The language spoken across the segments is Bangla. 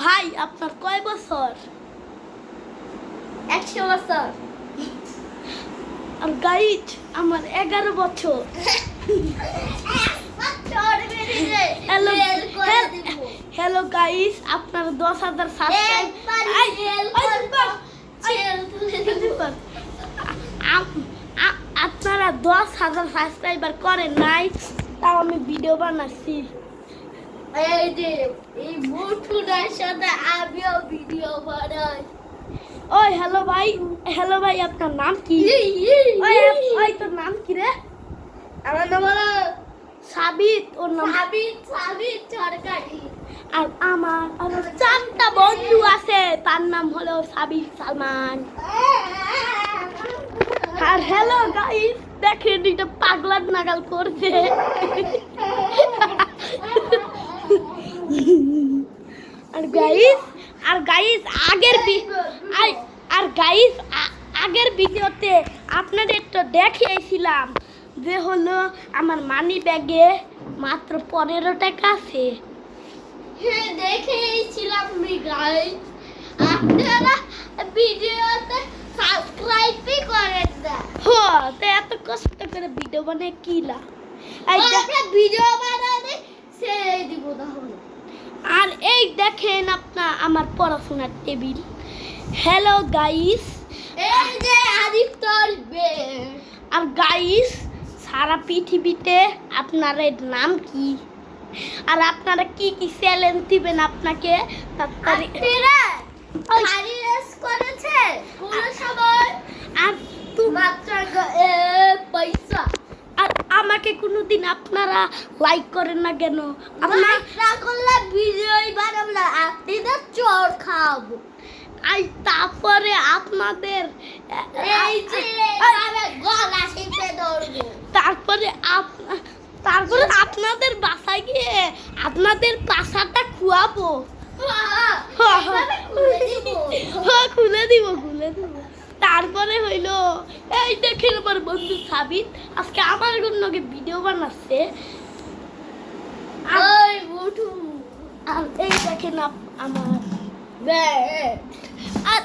ভাই আপনার কয় বছর? 100 বছর। আর গাইড আমার 11 বছর। হ্যালো হ্যালো গাইস, আপনার 10,000 আপনারা 10,000 সাবস্ক্রাইবার করেন নাই, তাও আমি ভিডিও বানাচ্ছি। এই যে এই মুঠুটার সাথে আমিও ভিডিও বানাই। ওই হ্যালো ভাই আপনার নাম কি? ওই তোর নাম কি রে? আমার নাম হলো সাবিত। ওর নাম সাবিত সরকারি। আর আমার 4টা বন্ধু আছে, তার নাম হলো সাবিত সালমান। আর হ্যালো গাইস, দেখেন এটা পাগলা নাগাল করছে। আর গাইস আগের ভিডিওতে আপনাদের তো দেখিয়েছিলাম যে হলো আমার মানি ব্যাগে মাত্র 15 টাকা আছে। হ্যাঁ, দেখেছিলাম আমি গাইস। আপনারা ভিডিওতে সাবস্ক্রাইবই করেন না। তো এত কষ্ট করে ভিডিও বানায় কি লাভ? আমরা ভিডিও বানালে ছেড়ে দিব তাহলে। আর এই দেখেন আমার পড়াশোনার টেবিল। হ্যালো গাইস, এই যে আদিত্যর বেড। আর গাইস সারা পৃথিবীতে আপনার নাম কি? আর আপনারা কি কি চ্যালেঞ্জ দিবেন আপনাকে? তাড়াতাড়ি গাড়ি রেস করেছে কোন সময়? আর মাত্র পয়সা। আর আমাকে কোনোদিন আপনারা লাইক করেন না কেন? আপনার না করলে ভিডিওই বানাবো না, আপনি তো চোর খাবো। তারপরে আপনাদের এই যে আমি গলা টিপে ধরবো। তারপরে আপনাদের বাসায় গিয়ে আপনাদের পাশাটা খুয়াবো। খুলে দিব। তারপরে হইলো এই দেখেন আমার বন্ধু সাবিত আজকে আমার জন্য ভিডিও বানাচ্ছে। ওই মুঠু। আর এই দেখেন আমার বেড। আর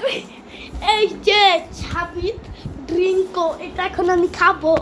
এই যে সাবিত ড্রিঙ্কো, এটা এখন আমি খাবো।